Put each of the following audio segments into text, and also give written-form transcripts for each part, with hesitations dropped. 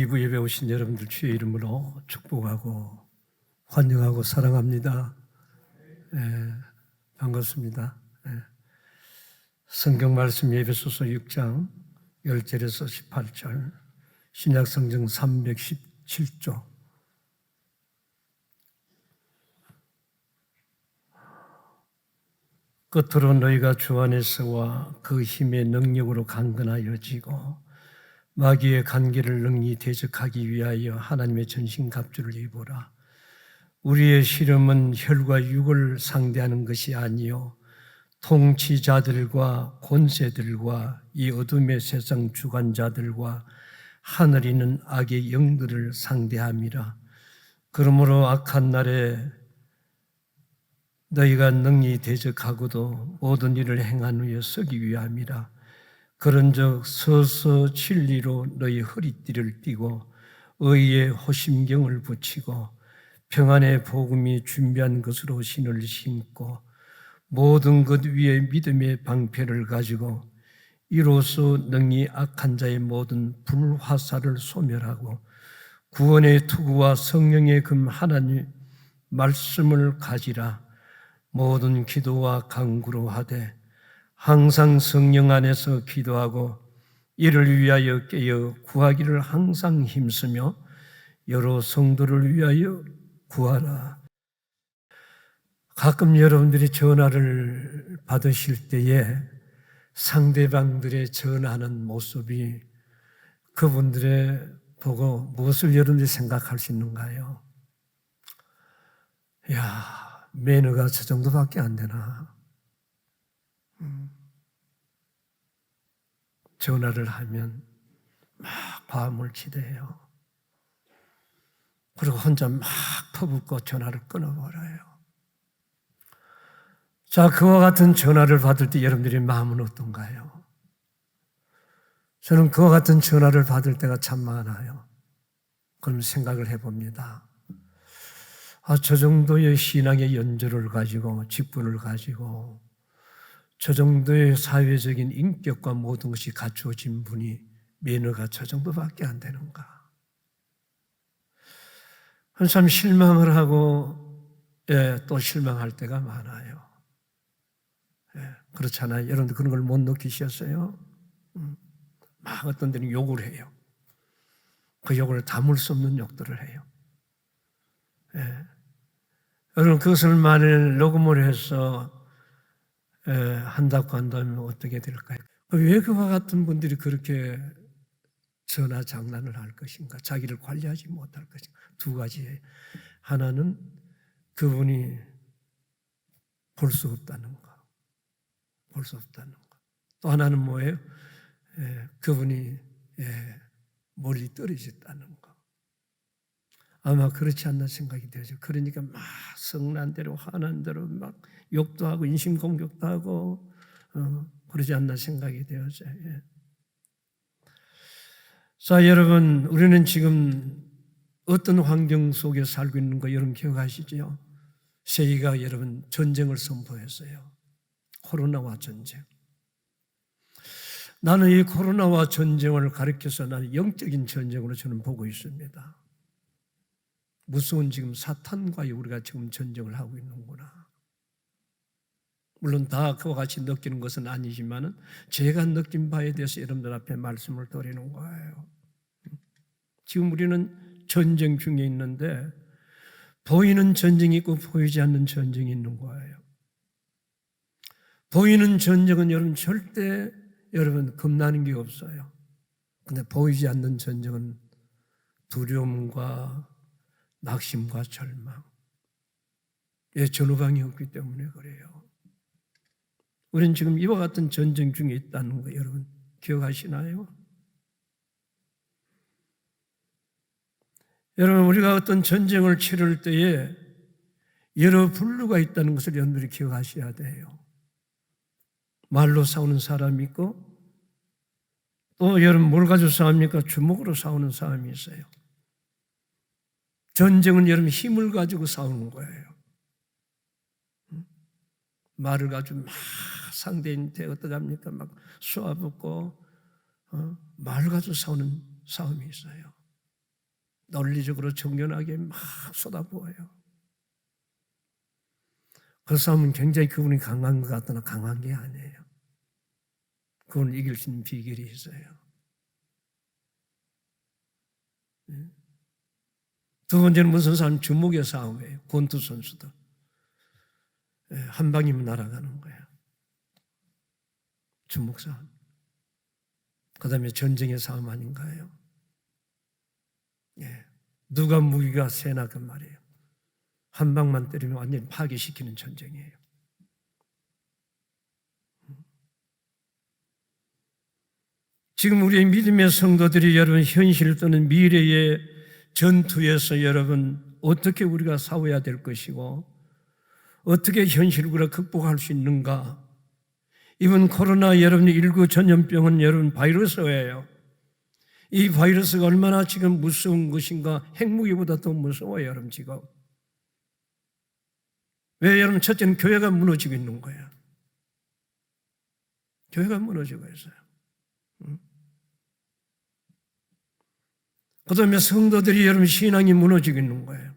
이부 예배 오신 여러분들 주의 이름으로 축복하고 환영하고 사랑합니다. 반갑습니다. 성경 말씀 에베소서 6장 10절에서 18절 신약성경 317조 끝으로 너희가 주 안에서와 그 힘의 능력으로 강건하여지고 마귀의 간계를 능히 대적하기 위하여 하나님의 전신갑주를 입어라. 우리의 시름은 혈과 육을 상대하는 것이 아니요 통치자들과 권세들과 이 어둠의 세상 주관자들과 하늘에 있는 악의 영들을 상대함이라. 그러므로 악한 날에 너희가 능히 대적하고도 모든 일을 행한 후에 서기 위함이라. 그런즉 서서 진리로 너희 허리띠를 띠고 의의 호심경을 붙이고 평안의 복음이 준비한 것으로 신을 신고 모든 것 위에 믿음의 방패를 가지고 이로써 능히 악한 자의 모든 불화살을 소멸하고 구원의 투구와 성령의 금 하나님 말씀을 가지라. 모든 기도와 간구로 하되 항상 성령 안에서 기도하고 이를 위하여 깨어 구하기를 항상 힘쓰며 여러 성도를 위하여 구하라. 가끔 여러분들이 전화를 받으실 때에 상대방들의 전화하는 모습이 그분들의 보고 무엇을 여러분들이 생각할 수 있는가요? 야, 매너가 저 정도밖에 안 되나? 전화를 하면 막 과음을 기대해요. 그리고 혼자 막 퍼붓고 전화를 끊어버려요. 자, 그와 같은 전화를 받을 때 여러분들의 마음은 어떤가요? 저는 그와 같은 전화를 받을 때가 참 많아요. 그럼 생각을 해봅니다. 저 정도의 신앙의 연조를 가지고 직분을 가지고 저 정도의 사회적인 인격과 모든 것이 갖추어진 분이 매너가 저 정도밖에 안 되는가? 참 실망을 하고 또 실망할 때가 많아요. 그렇잖아요. 여러분들 그런 걸 못 느끼셨어요? 막 어떤 데는 욕을 해요. 그 욕을 담을 수 없는 욕들을 해요. 여러분 그것을 만일 녹음을 해서 한다고 한다면 어떻게 될까요? 왜 그와 같은 분들이 그렇게 전화 장난을 할 것인가? 자기를 관리하지 못할 것인가? 두 가지예요. 하나는 그분이 볼 수 없다는 거. 볼 수 없다는 거. 또 하나는 뭐예요? 그분이 멀리 떨어졌다는 거. 아마 그렇지 않나 생각이 되죠. 그러니까 막 성난 대로 화난 대로 막 욕도 하고 인신공격도 하고 그러지 않나 생각이 되어져. 자, 여러분, 우리는 지금 어떤 환경 속에 살고 있는 거 여러분 기억하시죠? 세계가 여러분 전쟁을 선포했어요. 코로나와 전쟁. 나는 이 코로나와 전쟁을 가리켜서 나는 영적인 전쟁으로 저는 보고 있습니다. 무서운 지금 사탄과의 우리가 지금 전쟁을 하고 있는구나. 물론 다 그와 같이 느끼는 것은 아니지만 제가 느낀 바에 대해서 여러분들 앞에 말씀을 드리는 거예요. 지금 우리는 전쟁 중에 있는데 보이는 전쟁이 있고 보이지 않는 전쟁이 있는 거예요. 보이는 전쟁은 여러분 절대 여러분 겁나는 게 없어요. 근데 보이지 않는 전쟁은 두려움과 낙심과 절망. 전후방이 없기 때문에 그래요. 우리는 지금 이와 같은 전쟁 중에 있다는 거 여러분 기억하시나요? 여러분 우리가 어떤 전쟁을 치를 때에 여러 분류가 있다는 것을 여러분들이 기억하셔야 돼요. 말로 싸우는 사람이 있고 또 여러분 뭘 가지고 싸웁니까? 주먹으로 싸우는 사람이 있어요. 전쟁은 여러분 힘을 가지고 싸우는 거예요. 말을 가지고 막 상대인한테 어떡합니까? 막 쏘아붙고 말을 가지고 싸우는 싸움이 있어요. 논리적으로 정연하게 막 쏟아부어요. 그 싸움은 굉장히 그분이 강한 것 같으나 강한 게 아니에요. 그분을 이길 수 있는 비결이 있어요. 두 번째는 무슨 싸움? 주먹의 싸움이에요. 권투 선수들. 한 방이면 날아가는 거예요. 주먹 싸움. 그 다음에 전쟁의 싸움 아닌가요? 누가 무기가 세나 그 말이에요. 한 방만 때리면 완전히 파괴시키는 전쟁이에요. 지금 우리의 믿음의 성도들이 여러분 현실 또는 미래의 전투에서 여러분 어떻게 우리가 싸워야 될 것이고 어떻게 현실을 우리가 극복할 수 있는가? 이번 코로나 여러분 19 전염병은 여러분 바이러스예요. 이 바이러스가 얼마나 지금 무서운 것인가? 핵무기보다 더 무서워요, 여러분 지금. 왜 여러분? 첫째는 교회가 무너지고 있는 거예요. 교회가 무너지고 있어요. 그 다음에 성도들이 여러분 신앙이 무너지고 있는 거예요.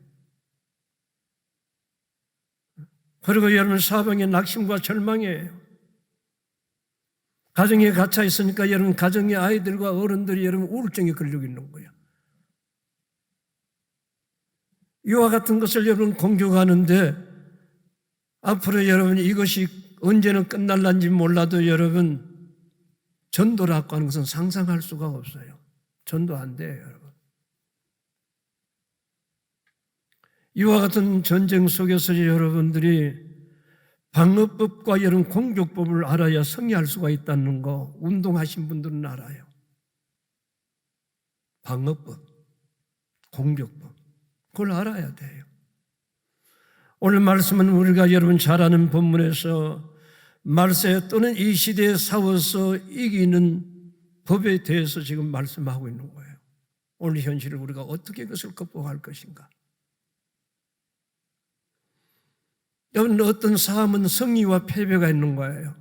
그리고 여러분 사방에 낙심과 절망이에요. 가정에 갇혀 있으니까 여러분 가정의 아이들과 어른들이 여러분 우울증에 걸리고 있는 거예요. 이와 같은 것을 여러분 공격하는데 앞으로 여러분 이것이 언제는 끝날는지 몰라도 여러분 전도라고 하는 것은 상상할 수가 없어요. 전도 안 돼요, 여러분. 이와 같은 전쟁 속에서 여러분들이 방어법과 여러분 공격법을 알아야 승리할 수가 있다는 거 운동하신 분들은 알아요. 방어법, 공격법 그걸 알아야 돼요. 오늘 말씀은 우리가 여러분 잘 아는 본문에서 말세 또는 이 시대에 싸워서 이기는 법에 대해서 지금 말씀하고 있는 거예요. 오늘 현실을 우리가 어떻게 그것을 극복할 것인가? 여러분 어떤 싸움은 승리와 패배가 있는 거예요.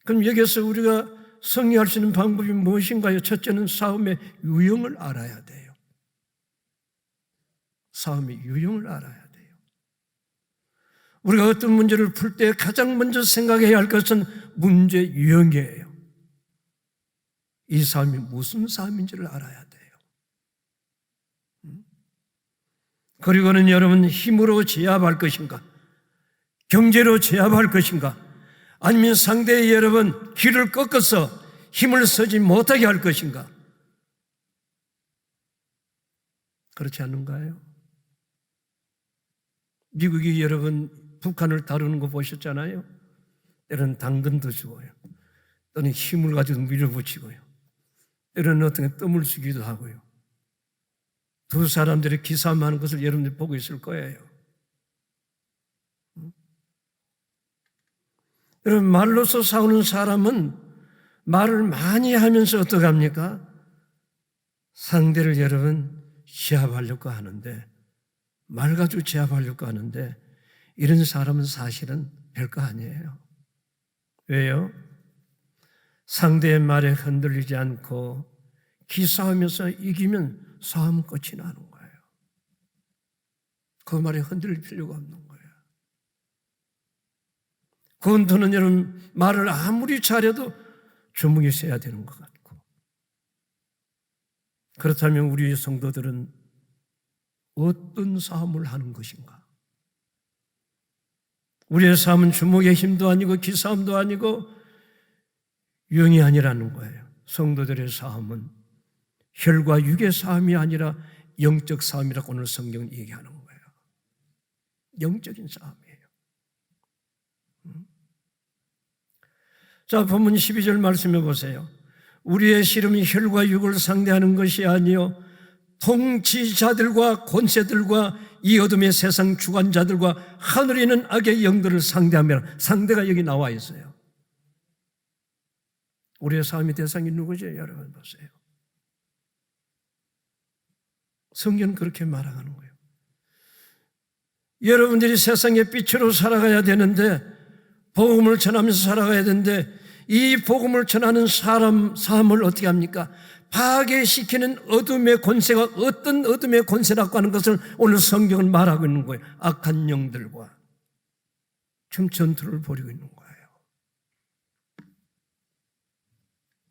그럼 여기서 우리가 승리할 수 있는 방법이 무엇인가요? 첫째는 싸움의 유형을 알아야 돼요. 싸움의 유형을 알아야 돼요. 우리가 어떤 문제를 풀 때 가장 먼저 생각해야 할 것은 문제 유형이에요. 이 싸움이 무슨 싸움인지를 알아야 돼요. 그리고는 여러분 힘으로 제압할 것인가? 경제로 제압할 것인가? 아니면 상대의 여러분 길을 꺾어서 힘을 쓰지 못하게 할 것인가? 그렇지 않는가요? 미국이 여러분 북한을 다루는 거 보셨잖아요. 때로는 당근도 주고요. 또는 힘을 가지고 밀어붙이고요. 때로는 어떻게 뜸을 주기도 하고요. 두 사람들이 기싸움하는 것을 여러분들이 보고 있을 거예요. 여러분 말로서 싸우는 사람은 말을 많이 하면서 어떻게 합니까? 상대를 여러분 제압하려고 하는데 말 가지고 제압하려고 하는데 이런 사람은 사실은 별거 아니에요. 왜요? 상대의 말에 흔들리지 않고 기싸우면서 이기면 싸움 끝이 나는 거예요. 그 말에 흔들릴 필요가 없는 거예요. 권투는 여러분 말을 아무리 잘해도 주먹이 세야 되는 것 같고 그렇다면 우리 성도들은 어떤 싸움을 하는 것인가? 우리의 싸움은 주먹의 힘도 아니고 기싸움도 아니고 영이 아니라는 거예요. 성도들의 싸움은 혈과 육의 싸움이 아니라 영적 싸움이라고 오늘 성경은 얘기하는 거예요. 영적인 싸움이에요. 자, 본문 12절 말씀해 보세요. 우리의 씨름이 혈과 육을 상대하는 것이 아니요 통치자들과 권세들과 이 어둠의 세상 주관자들과 하늘에 있는 악의 영들을 상대하며 상대가 여기 나와 있어요. 우리의 싸움의 대상이 누구죠? 여러분 보세요. 성경은 그렇게 말하는 거예요. 여러분들이 세상의 빛으로 살아가야 되는데 복음을 전하면서 살아가야 되는데 이 복음을 전하는 삶을 어떻게 합니까? 파괴시키는 어둠의 권세가 어떤 어둠의 권세라고 하는 것을 오늘 성경은 말하고 있는 거예요. 악한 영들과 지금 전투를 벌이고 있는 거예요.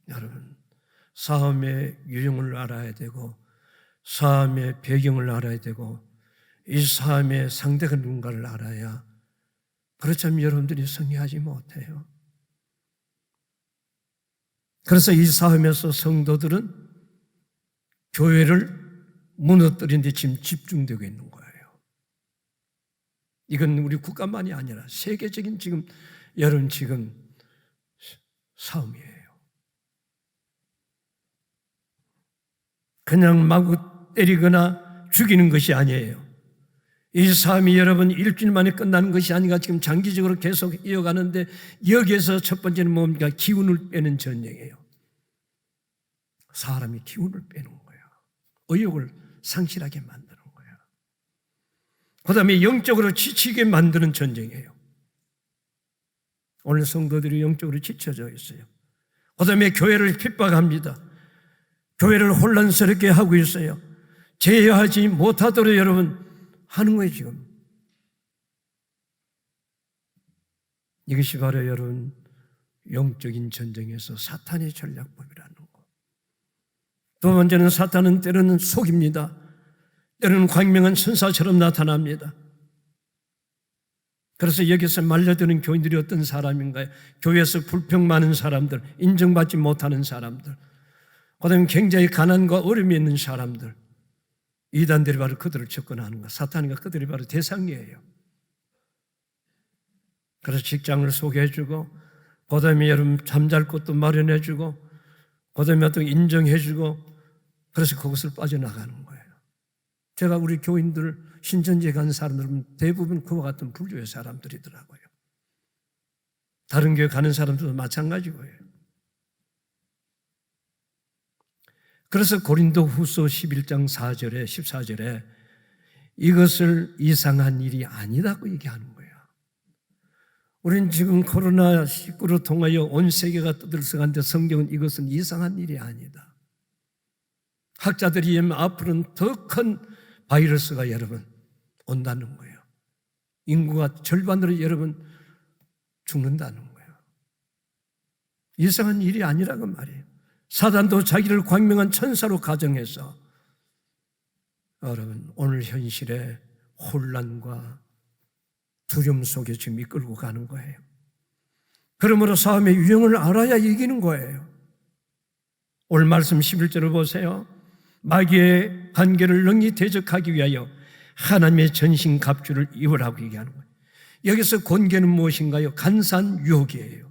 여러분, 싸움의 유형을 알아야 되고 싸움의 배경을 알아야 되고 이 싸움의 상대가 누군가를 알아야, 그렇지 않으면 여러분들이 승리하지 못해요. 그래서 이 싸움에서 성도들은 교회를 무너뜨리는 데 지금 집중되고 있는 거예요. 이건 우리 국가만이 아니라 세계적인 지금 여러분 지금 싸움이에요. 그냥 마구 때리거나 죽이는 것이 아니에요. 이 싸움이 여러분 일주일 만에 끝나는 것이 아니라 지금 장기적으로 계속 이어가는데, 여기에서 첫 번째는 뭡니까? 기운을 빼는 전쟁이에요. 사람이 기운을 빼는 거예요. 의욕을 상실하게 만드는 거예요. 그 다음에 영적으로 지치게 만드는 전쟁이에요. 오늘 성도들이 영적으로 지쳐져 있어요. 그 다음에 교회를 핍박합니다. 교회를 혼란스럽게 하고 있어요. 제어하지 못하도록 여러분 하는 거예요, 지금. 이것이 바로 여러분 영적인 전쟁에서 사탄의 전략법이라는 거. 두 번째는 사탄은 때로는 속입니다. 때로는 광명한 천사처럼 나타납니다. 그래서 여기서 말려드는 교인들이 어떤 사람인가요? 교회에서 불평 많은 사람들, 인정받지 못하는 사람들, 그다음에 굉장히 가난과 어려움이 있는 사람들, 이단들이 바로 그들을 접근하는 것, 사탄이가 그들이 바로 대상이에요. 그래서 직장을 소개해주고, 그 다음에 여러분 잠잘 곳도 마련해주고, 그 다음에 또 인정해주고, 그래서 그것을 빠져나가는 거예요. 제가 우리 교인들, 신천지에 간 사람들은 대부분 그와 같은 불교의 사람들이더라고요. 다른 교회 가는 사람들도 마찬가지고요. 그래서 고린도 후서 11장 4절에 14절에 이것을 이상한 일이 아니다고 얘기하는 거예요. 우리는 지금 코로나19로 통하여 온 세계가 떠들썩한데 성경은 이것은 이상한 일이 아니다. 학자들이 앞으로는 더 큰 바이러스가 여러분 온다는 거예요. 인구가 절반으로 여러분 죽는다는 거예요. 이상한 일이 아니라고 말이에요. 사단도 자기를 광명한 천사로 가정해서 여러분 오늘 현실의 혼란과 두려움 속에 지금 이끌고 가는 거예요. 그러므로 싸움의 유형을 알아야 이기는 거예요. 오늘 말씀 11절을 보세요. 마귀의 관계를 능히 대적하기 위하여 하나님의 전신갑주를 입으라고 얘기하는 거예요. 여기서 권계는 무엇인가요? 간사한 유혹이에요.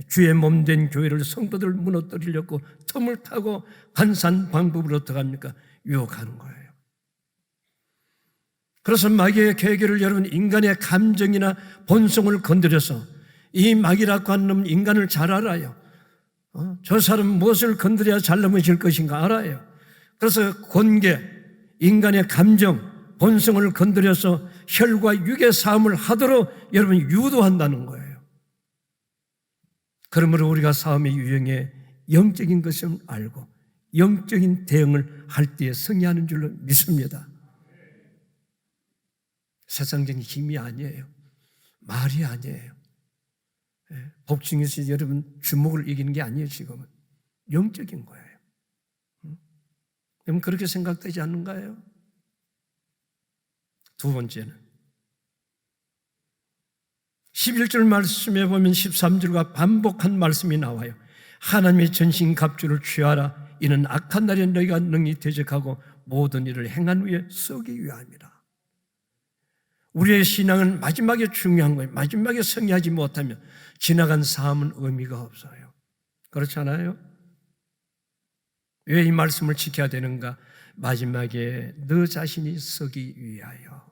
주의 몸된 교회를 성도들 무너뜨리려고 틈을 타고 간사한 방법으로 어떻게 합니까? 유혹하는 거예요. 그래서 마귀의 계계를 여러분 인간의 감정이나 본성을 건드려서, 이 마귀라고 하는 놈 인간을 잘 알아요. 저 사람 무엇을 건드려야 잘 넘어질 것인가 알아요. 그래서 권계, 인간의 감정, 본성을 건드려서 혈과 육의 싸움을 하도록 여러분 유도한다는 거예요. 그러므로 우리가 싸움의 유형에 영적인 것을 알고 영적인 대응을 할 때에 승리하는 줄로 믿습니다. 세상적인 힘이 아니에요. 말이 아니에요. 복싱에서 여러분 주먹을 이기는 게 아니에요. 지금은 영적인 거예요. 여러분 그렇게 생각되지 않는가요? 두 번째는 11절 말씀에 보면 13절과 반복한 말씀이 나와요. 하나님의 전신갑주를 취하라. 이는 악한 날에 너희가 능히 대적하고 모든 일을 행한 후에 서기 위함이라. 우리의 신앙은 마지막에 중요한 거예요. 마지막에 승리하지 못하면 지나간 삶은 의미가 없어요. 그렇지 않아요? 왜 이 말씀을 지켜야 되는가? 마지막에 너 자신이 서기 위하여.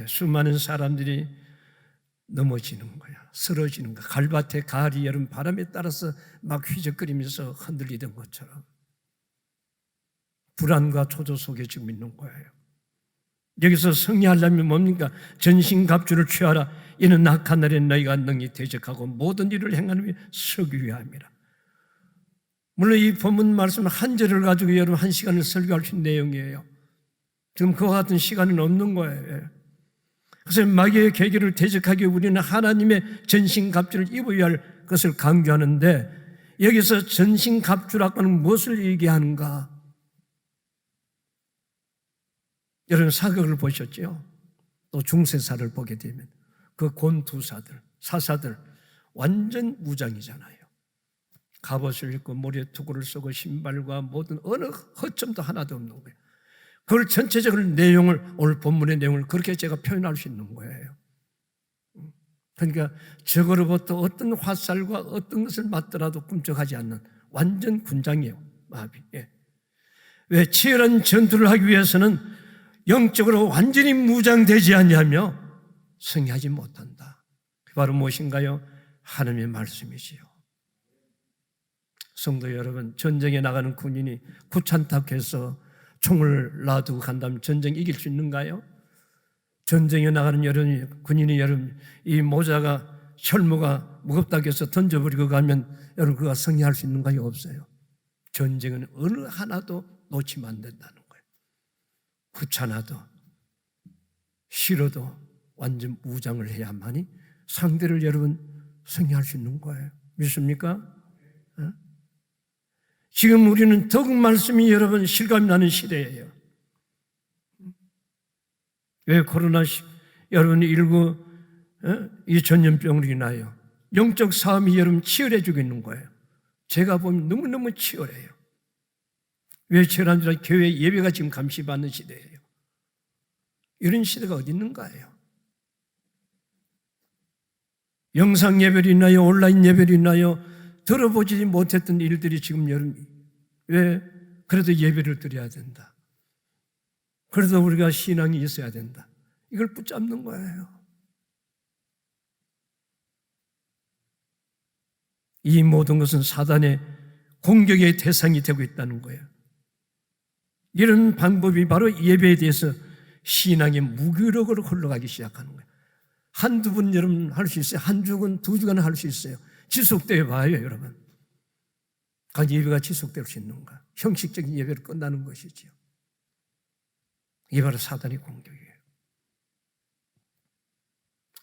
수많은 사람들이 넘어지는 거야. 쓰러지는 거야. 갈밭에 가을이 여름 바람에 따라서 막 휘적거리면서 흔들리던 것처럼 불안과 초조 속에 지금 있는 거예요. 여기서 승리하려면 뭡니까? 전신갑주를 취하라. 이는 악한 날에 너희가 능히 대적하고 모든 일을 행하는 후에 서기 위함이라. 물론 이 본문 말씀 한 절을 가지고 여러분 한 시간을 설교할 수 있는 내용이에요. 지금 그와 같은 시간은 없는 거예요. 그래서 마귀의 계기를 대적하기 위해 우리는 하나님의 전신갑주를 입어야 할 것을 강조하는데, 여기서 전신갑주라고 하는 무엇을 얘기하는가? 여러분 사극을 보셨죠? 또 중세사를 보게 되면 그 곤투사들, 사사들 완전 무장이잖아요. 갑옷을 입고 머리에 투구를 쓰고 신발과 모든 어느 허점도 하나도 없는 거예요. 그걸 전체적으로 내용을, 오늘 본문의 내용을 그렇게 제가 표현할 수 있는 거예요. 그러니까 적으로부터 어떤 화살과 어떤 것을 맞더라도 꿈쩍하지 않는 완전 군장이에요. 마비. 예. 왜? 치열한 전투를 하기 위해서는 영적으로 완전히 무장되지 않냐며 승리하지 못한다. 그 바로 무엇인가요? 하나님의 말씀이지요. 성도 여러분, 전쟁에 나가는 군인이 구찬탑해서 총을 놔두고 간다면 전쟁 이길 수 있는가요? 전쟁에 나가는 여러분, 군인이 여러분, 이 모자가, 혈무가 무겁다고 해서 던져버리고 가면 여러분 그가 승리할 수 있는가요? 없어요. 전쟁은 어느 하나도 놓치면 안 된다는 거예요. 귀찮아도 싫어도 완전 무장을 해야만이 상대를 여러분 승리할 수 있는 거예요. 믿습니까? 지금 우리는 더욱 말씀이 여러분 실감이 나는 시대예요. 왜 여러분 19 이 전염병으로 인하여 영적 싸움이 여러분 치열해지고 있는 거예요. 제가 보면 너무너무 치열해요. 왜 치열한지 알아요? 교회 예배가 지금 감시받는 시대예요. 이런 시대가 어디 있는가요? 영상 예배로 인하여 온라인 예배로 인하여 들어보지 못했던 일들이 지금 여러분, 왜? 그래도 예배를 드려야 된다. 그래도 우리가 신앙이 있어야 된다. 이걸 붙잡는 거예요. 이 모든 것은 사단의 공격의 대상이 되고 있다는 거예요. 이런 방법이 바로 예배에 대해서 신앙의 무기력으로 흘러가기 시작하는 거예요. 한두 번 여러분 할 수 있어요. 한 주간, 두 주간 할 수 있어요. 지속되어 봐요, 여러분. 그 예배가 지속될 수 있는가? 형식적인 예배로 끝나는 것이지요. 이게 바로 사단의 공격이에요.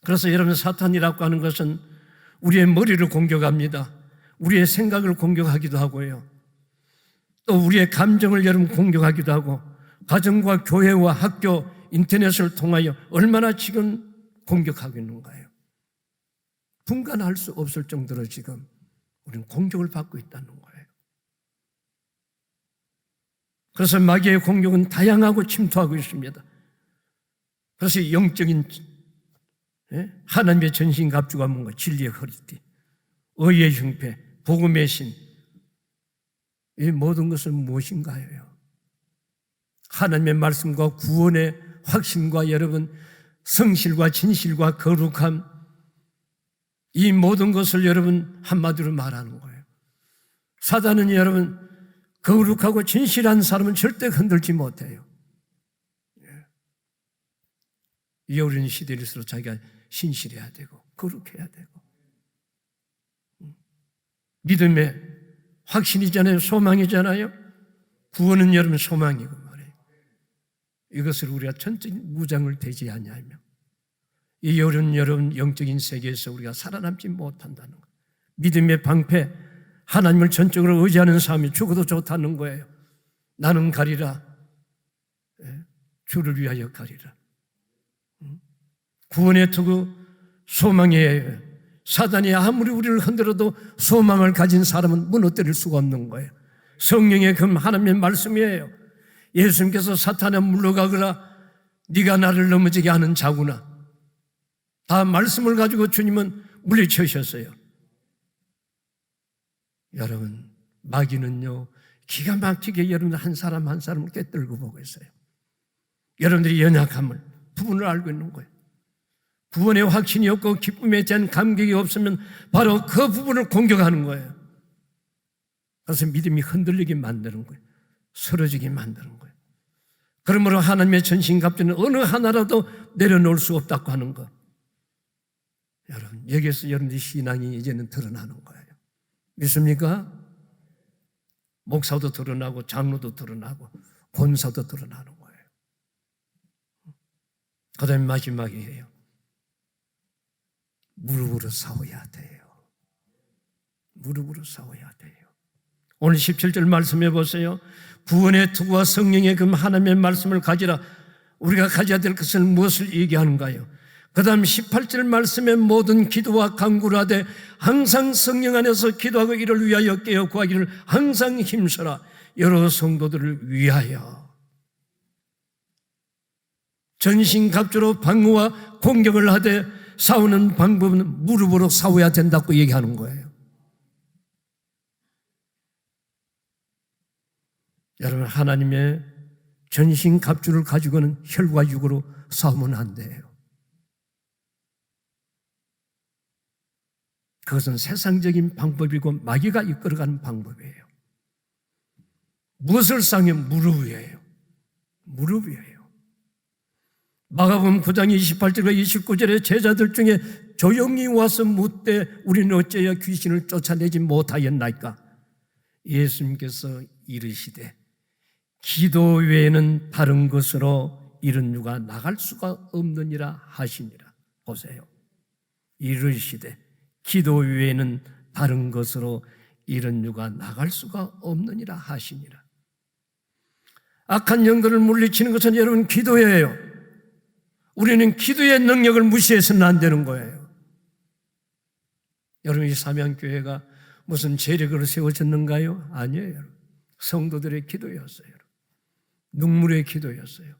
그래서 여러분, 사탄이라고 하는 것은 우리의 머리를 공격합니다. 우리의 생각을 공격하기도 하고요. 또 우리의 감정을 여러분 공격하기도 하고, 가정과 교회와 학교, 인터넷을 통하여 얼마나 지금 공격하고 있는가요? 분간할 수 없을 정도로 지금 우리는 공격을 받고 있다는 거예요. 그래서 마귀의 공격은 다양하고 침투하고 있습니다. 그래서 영적인 하나님의 전신갑주가 뭔가 진리의 허리띠, 의의 흉패, 복음의 신, 이 모든 것은 무엇인가요? 하나님의 말씀과 구원의 확신과 여러분 성실과 진실과 거룩함, 이 모든 것을 여러분 한마디로 말하는 거예요. 사단은 여러분 거룩하고 진실한 사람은 절대 흔들지 못해요. 이 어려운 시대일수록 자기가 신실해야 되고 거룩해야 되고, 믿음의 확신이잖아요. 소망이잖아요. 구원은 여러분 소망이고 말이에요. 이것을 우리가 전적인 무장을 되지 않냐면 이 어려운 여러분 영적인 세계에서 우리가 살아남지 못한다는 거예요. 믿음의 방패, 하나님을 전적으로 의지하는 삶이 죽어도 좋다는 거예요. 나는 가리라. 주를 위하여 가리라. 구원의 투구, 소망이에요. 사단이 아무리 우리를 흔들어도 소망을 가진 사람은 무너뜨릴 수가 없는 거예요. 성령의 금 하나님의 말씀이에요. 예수님께서 사탄아 물러가거라, 네가 나를 넘어지게 하는 자구나. 다 말씀을 가지고 주님은 물리치셨어요. 여러분, 마귀는요 기가 막히게 여러분들 한 사람 한 사람을 꿰뚫고 보고 있어요. 여러분들이 연약함을, 부분을 알고 있는 거예요. 구원의 확신이 없고 기쁨에 대한 감격이 없으면 바로 그 부분을 공격하는 거예요. 그래서 믿음이 흔들리게 만드는 거예요. 쓰러지게 만드는 거예요. 그러므로 하나님의 전신갑주는 어느 하나라도 내려놓을 수 없다고 하는 것. 여러분, 여기에서 여러분의 신앙이 이제는 드러나는 거예요. 믿습니까? 목사도 드러나고 장로도 드러나고 권사도 드러나는 거예요. 그 다음에 마지막이에요. 무릎으로 싸워야 돼요. 무릎으로 싸워야 돼요. 오늘 17절 말씀해 보세요. 구원의 투구와 성령의 금 하나님의 말씀을 가지라. 우리가 가져야 될 것은 무엇을 얘기하는가요? 그 다음 18절 말씀에 모든 기도와 간구를 하되 항상 성령 안에서 기도하고 이를 위하여 깨어 구하기를 항상 힘써라. 여러 성도들을 위하여. 전신갑주로 방어와 공격을 하되 싸우는 방법은 무릎으로 싸워야 된다고 얘기하는 거예요. 여러분, 하나님의 전신갑주를 가지고는 혈과 육으로 싸우면 안 돼요. 그것은 세상적인 방법이고 마귀가 이끌어가는 방법이에요. 무엇을 싸우면 무릎 위에요. 무릎 위에요. 마가복음 9장 28절과 29절에 제자들 중에 조용히 와서 묻되 우리는 어째야 귀신을 쫓아내지 못하였나이까? 예수님께서 이르시되 기도 외에는 다른 것으로 이런 유가 나갈 수가 없느니라 하시니라. 보세요. 이르시되 기도 외에는 다른 것으로 이런 유가 나갈 수가 없느니라 하시니라. 악한 영들을 물리치는 것은 여러분 기도예요. 우리는 기도의 능력을 무시해서는 안 되는 거예요. 여러분, 이 사명교회가 무슨 재력으로 세워졌는가요? 아니에요. 성도들의 기도였어요. 눈물의 기도였어요.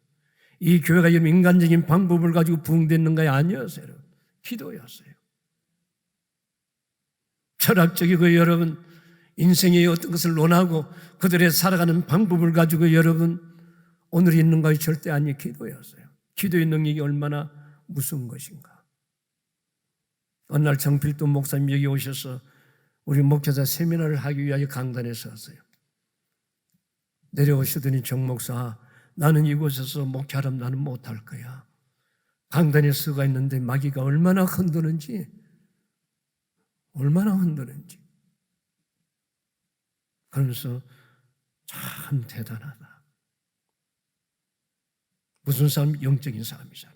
이 교회가 여러분 인간적인 방법을 가지고 부흥됐는가요? 아니었어요. 기도였어요. 철학적이고 여러분 인생의 어떤 것을 논하고 그들의 살아가는 방법을 가지고 여러분 오늘 있는 것이 절대 아니 기도였어요. 기도의 능력이 얼마나 무서운 것인가. 어느 날 정필도 목사님 여기 오셔서 우리 목회자 세미나를 하기 위하여 강단에 섰어요. 내려오시더니 정 목사, 나는 이곳에서 목회하려면 나는 못할 거야. 강단에 서가 있는데 마귀가 얼마나 흔드는지 그러면서 참 대단하다. 무슨 사람? 영적인 사람이잖아요.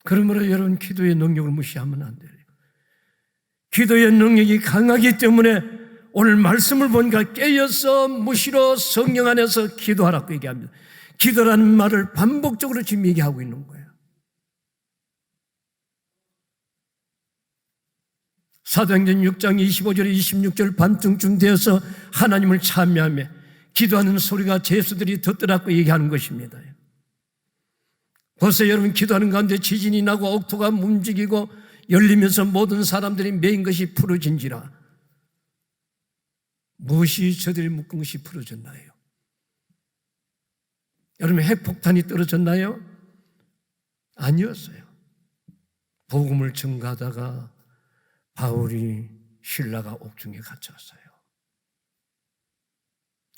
그러므로 여러분 기도의 능력을 무시하면 안 돼요. 기도의 능력이 강하기 때문에 오늘 말씀을 보니까 깨어서 무시로 성령 안에서 기도하라고 얘기합니다. 기도라는 말을 반복적으로 지금 얘기하고 있는 거예요. 사도행전 6장 25절 26절 밤중쯤 되어서 하나님을 찬미하며 기도하는 소리가 제수들이 듣더라고 얘기하는 것입니다. 벌써 여러분 기도하는 가운데 지진이 나고 옥토가 움직이고 열리면서 모든 사람들이 메인 것이 풀어진지라. 무엇이 저들이 묶은 것이 풀어졌나요? 여러분 핵폭탄이 떨어졌나요? 아니었어요. 복음을 전가하다가 바울이 신라가 옥중에 갇혔어요.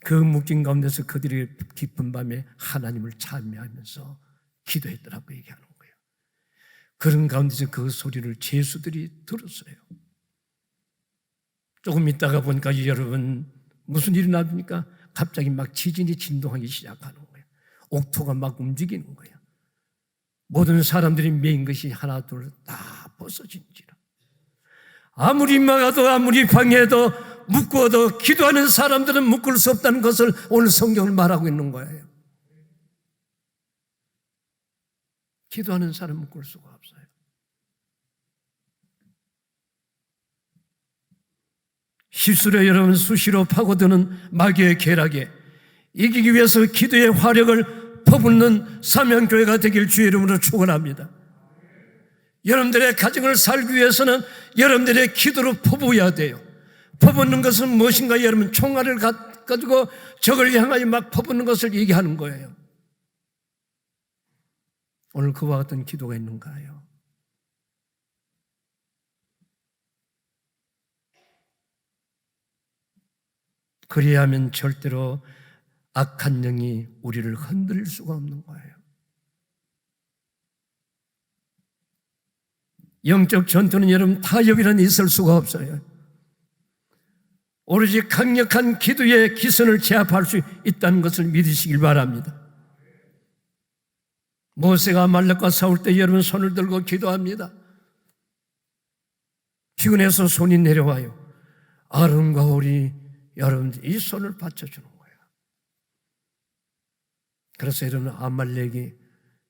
그 묶인 가운데서 그들이 깊은 밤에 하나님을 찬미하면서 기도했더라고 얘기하는 거예요. 그런 가운데서 그 소리를 제수들이 들었어요. 조금 있다가 보니까 여러분 무슨 일이 나니까 갑자기 막 지진이 진동하기 시작하는 거예요. 옥토가 막 움직이는 거예요. 모든 사람들이 메인 것이 하나 둘 다 벗어진지라. 아무리 막아도 아무리 방해해도 묶어도 기도하는 사람들은 묶을 수 없다는 것을 오늘 성경을 말하고 있는 거예요. 기도하는 사람은 묶을 수가 없어요. 실수로 여러분 수시로 파고드는 마귀의 계략에 이기기 위해서 기도의 화력을 퍼붓는 사명교회가 되길 주의 이름으로 축원합니다. 여러분들의 가정을 살기 위해서는 여러분들의 기도로 퍼부어야 돼요. 퍼붓는 것은 무엇인가? 여러분 총알을 가지고 적을 향하여 막 퍼붓는 것을 얘기하는 거예요. 오늘 그와 같은 기도가 있는가요? 그리하면 절대로 악한 영이 우리를 흔들 수가 없는 거예요. 영적 전투는 여러분 타협이란 있을 수가 없어요. 오로지 강력한 기도의 기선을 제압할 수 있다는 것을 믿으시길 바랍니다. 모세가 아말렉과 싸울 때 여러분 손을 들고 기도합니다. 피곤해서 손이 내려와요. 아론과 홀이 여러분 이 손을 받쳐주는 거예요. 그래서 여러분 아말렉이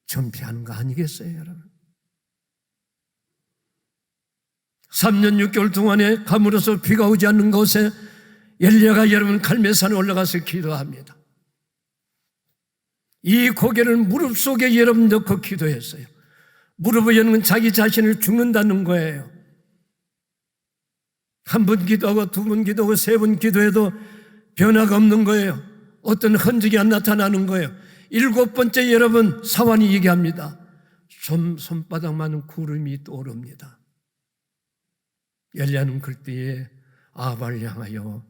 전피하는 거 아니겠어요, 여러분? 3년 6개월 동안에 가물어서 비가 오지 않는 곳에 엘리야가 여러분 갈멜산에 올라가서 기도합니다. 이 고개를 무릎 속에 여러분 넣고 기도했어요. 무릎을 여는 건 자기 자신을 죽는다는 거예요. 한 번 기도하고 두 번 기도하고 세 번 기도해도 변화가 없는 거예요. 어떤 흔적이 안 나타나는 거예요. 7번째 여러분 사환이 얘기합니다. 손바닥만한 구름이 떠오릅니다. 엘리야는 그때에 아합을 향하여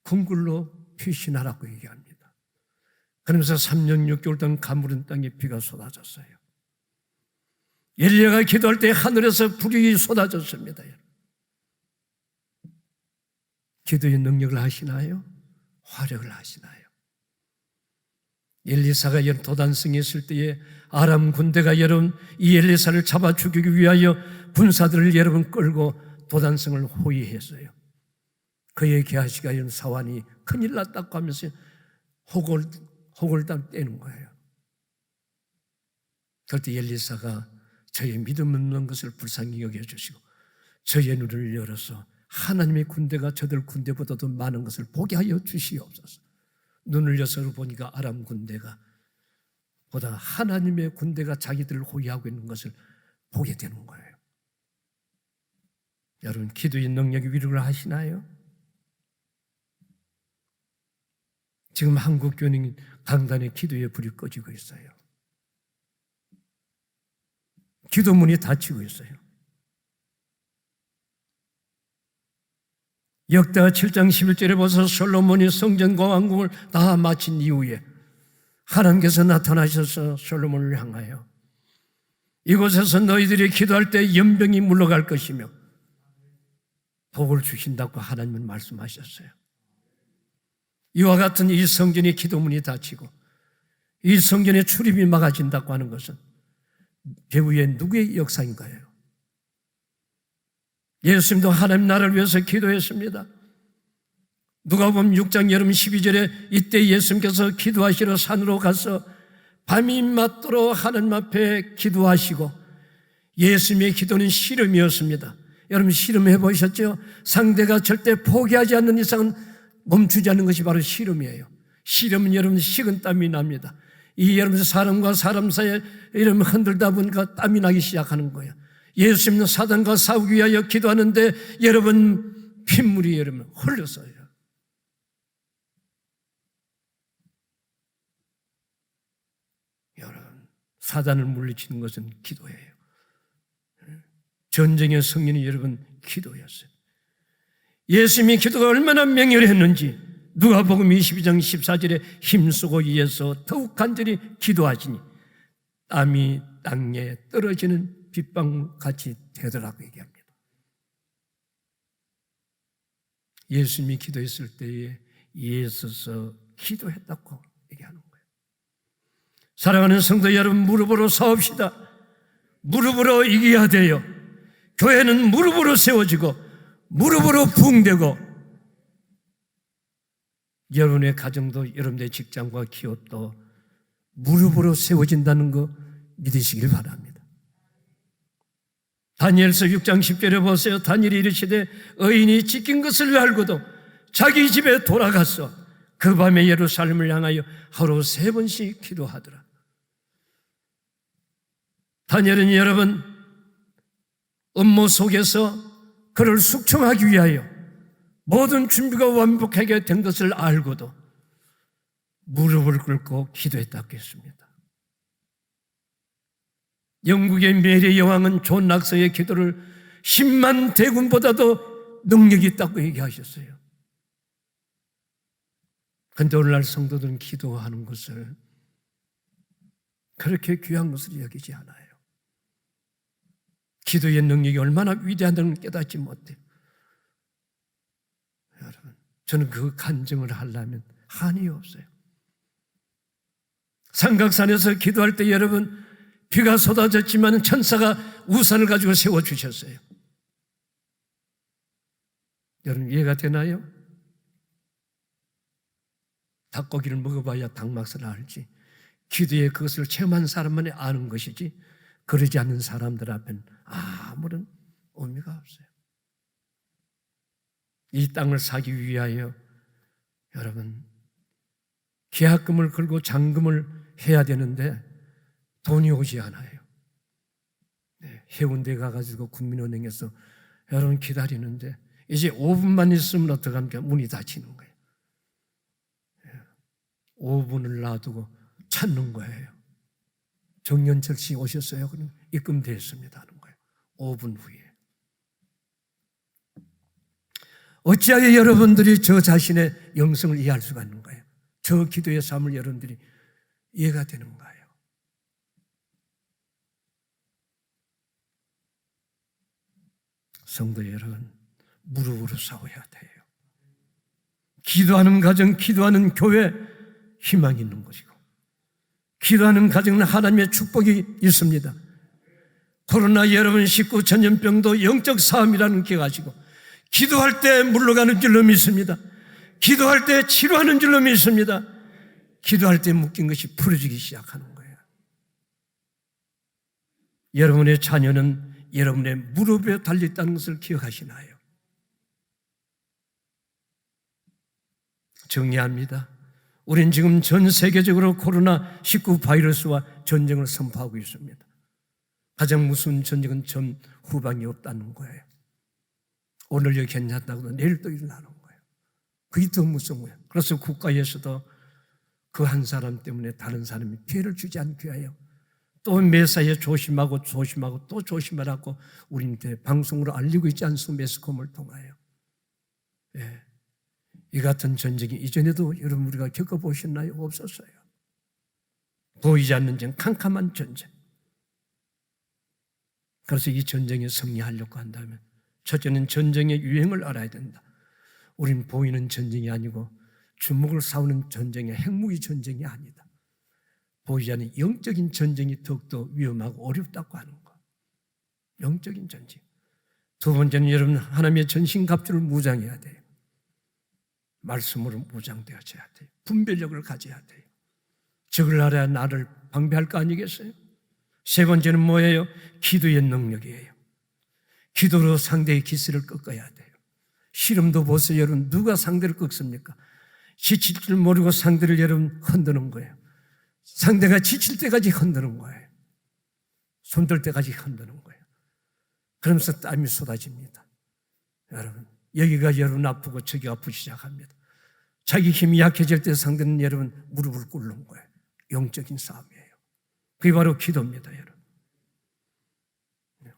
궁굴로 피신하라고 얘기합니다. 그러면서 3년 6개월 동안 가물은 땅에 비가 쏟아졌어요. 엘리야가 기도할 때 하늘에서 불이 쏟아졌습니다. 기도의 능력을 하시나요? 화력을 하시나요? 엘리사가 도단성에 있을 때에 아람 군대가 여러분 이 엘리사를 잡아 죽이기 위하여 군사들을 여러분 끌고 도단성을 호위했어요. 그의 게하시가 사환이 큰일 났다고 하면서 혹을 다 떼는 거예요. 그때 엘리사가 저의 믿음 없는 것을 불쌍히 여겨주시고 저의 눈을 열어서 하나님의 군대가 저들 군대보다도 많은 것을 보게 하여 주시옵소서. 눈을 여서 보니까 아람 군대가 보다 하나님의 군대가 자기들을 호위하고 있는 것을 보게 되는 거예요. 여러분 기도의 능력이 위력을 하시나요? 지금 한국 교회는 강단에 기도의 불이 꺼지고 있어요. 기도문이 닫히고 있어요. 역대하 7장 11절에 보서 솔로몬이 성전과 왕궁을 다 마친 이후에 하나님께서 나타나셔서 솔로몬을 향하여 이곳에서 너희들이 기도할 때 연병이 물러갈 것이며 복을 주신다고 하나님은 말씀하셨어요. 이와 같은 이 성전의 기도문이 닫히고 이 성전의 출입이 막아진다고 하는 것은 배후에 누구의 역사인가요? 예수님도 하나님 나라를 위해서 기도했습니다. 누가복음 6장 여러분 12절에 이때 예수님께서 기도하시러 산으로 가서 밤이 맞도록 하나님 앞에 기도하시고 예수님의 기도는 씨름이었습니다. 여러분 씨름해 보셨죠? 상대가 절대 포기하지 않는 이상은 멈추지 않는 것이 바로 씨름이에요. 씨름은 여러분 식은땀이 납니다. 이 여러분 사람과 사람 사이에 이러면 흔들다 보니까 땀이 나기 시작하는 거예요. 예수님은 사단과 싸우기 위하여 기도하는데 여러분 핏물이 여러분 흘렸어요. 여러분 사단을 물리치는 것은 기도예요. 전쟁의 승리는 여러분 기도였어요. 예수님의 기도가 얼마나 맹렬했는지 누가복음 22장 14절에 힘쓰고 위에서 더욱 간절히 기도하시니 땀이 땅에 떨어지는 빗방울같이 되더라고 얘기합니다. 예수님이 기도했을 때에 예수서 기도했다고 얘기하는 거예요. 사랑하는 성도 여러분, 무릎으로 서옵시다. 무릎으로 이겨야 돼요. 교회는 무릎으로 세워지고 무릎으로 부흥되고 여러분의 가정도 여러분의 직장과 기업도 무릎으로 세워진다는 거 믿으시길 바랍니다. 다니엘서 6장 10절에 보세요. 다니엘이 이르시되 의인이 지킨 것을 알고도 자기 집에 돌아가서 그 밤에 예루살렘을 향하여 하루 3번씩 기도하더라. 다니엘은 여러분 음모 속에서 그를 숙청하기 위하여 모든 준비가 완벽하게 된 것을 알고도 무릎을 꿇고 기도했다고 했습니다. 영국의 메리 여왕은 존 낙서의 기도를 10만 대군보다도 능력이 있다고 얘기하셨어요. 그런데 오늘날 성도들은 기도하는 것을 그렇게 귀한 것으로 여기지 않아요. 기도의 능력이 얼마나 위대하다는 걸 깨닫지 못해요. 여러분, 저는 그 간증을 하려면 한이 없어요. 삼각산에서 기도할 때 여러분, 비가 쏟아졌지만 천사가 우산을 가지고 세워주셨어요. 여러분, 이해가 되나요? 닭고기를 먹어봐야 닭맛을 알지, 기도에 그것을 체험한 사람만이 아는 것이지, 그러지 않는 사람들 앞에는 아무런 의미가 없어요. 이 땅을 사기 위하여 여러분, 계약금을 걸고 잔금을 해야 되는데 돈이 오지 않아요. 해운대 가가지고 국민은행에서 여러분 기다리는데 이제 5분만 있으면 어떡합니까? 문이 닫히는 거예요. 5분을 놔두고 찾는 거예요. 정연철 씨 오셨어요? 그럼 입금됐습니다 하는 거예요. 5분 후에. 어찌하여 여러분들이 저 자신의 영성을 이해할 수가 있는 거예요? 저 기도의 삶을 여러분들이 이해가 되는 거예요. 성도 여러분, 무릎으로 싸워야 돼요. 기도하는 가정, 기도하는 교회, 희망이 있는 것이고, 기도하는 가정은 하나님의 축복이 있습니다. 코로나 여러분 19 전염병도 영적 싸움이라는 게 가지고 기도할 때 물러가는 줄로 믿습니다. 기도할 때 치료하는 줄로 믿습니다. 기도할 때 묶인 것이 풀어지기 시작하는 거예요. 여러분의 자녀는 여러분의 무릎에 달려있다는 것을 기억하시나요? 정리합니다. 우린 지금 전 세계적으로 코로나19 바이러스와 전쟁을 선포하고 있습니다. 가장 무서운 전쟁은 전 후방이 없다는 거예요. 오늘 여기 괜찮다고 내일 또 일어나는 거예요. 그게 더 무서운 거예요. 그래서 국가에서도 그 한 사람 때문에 다른 사람이 피해를 주지 않게 해요. 또 매사에 조심하고 또 조심하라고 우리한테 방송으로 알리고 있지 않습니까? 매스컴을 통하여. 예. 이 같은 전쟁이 이전에도 여러분 우리가 겪어보셨나요? 없었어요. 보이지 않는 전쟁, 캄캄한 전쟁. 그래서 이 전쟁에 승리하려고 한다면 첫째는 전쟁의 유행을 알아야 된다. 우린 보이는 전쟁이 아니고 주먹을 싸우는 전쟁의 핵무기 전쟁이 아니다. 보이지 않는 영적인 전쟁이 더욱더 위험하고 어렵다고 하는 것. 영적인 전쟁. 두 번째는 여러분 하나님의 전신갑주를 무장해야 돼요. 말씀으로 무장되어져야 돼요. 분별력을 가져야 돼요. 적을 알아야 나를 방비할 거 아니겠어요? 세 번째는 뭐예요? 기도의 능력이에요. 기도로 상대의 기세를 꺾어야 돼요. 실험도 보세요. 여러분 누가 상대를 꺾습니까? 지칠 줄 모르고 상대를 여러분 흔드는 거예요. 상대가 지칠 때까지 흔드는 거예요. 손들 때까지 흔드는 거예요. 그러면서 땀이 쏟아집니다. 여러분 여기가 여러분 아프고 저기 아프기 시작합니다. 자기 힘이 약해질 때 상대는 여러분 무릎을 꿇는 거예요. 영적인 싸움이에요. 그게 바로 기도입니다. 여러분.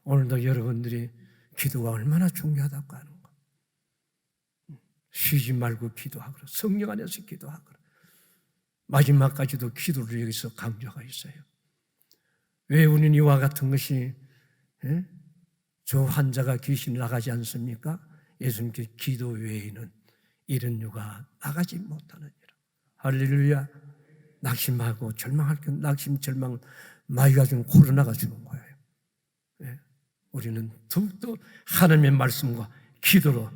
오늘도 여러분들이 기도가 얼마나 중요하다고 하는 거. 쉬지 말고 기도하거라. 성령 안에서 기도하거라. 마지막까지도 기도를 여기서 강조가 있어요. 왜 우리는 이와 같은 것이 저 환자가 귀신이 나가지 않습니까? 예수님께 기도 외에는 이런 유가 나가지 못하느니라. 할렐루야. 낙심하고 절망할 때 낙심, 절망은 마귀가 주는 코로나가 주는 거예요. 우리는 더욱더 하나님의 말씀과 기도로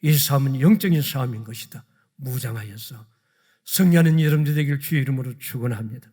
이 싸움은 영적인 싸움인 것이다. 무장하여서 승리하는 여러분들 되길 주의 이름으로 축원합니다.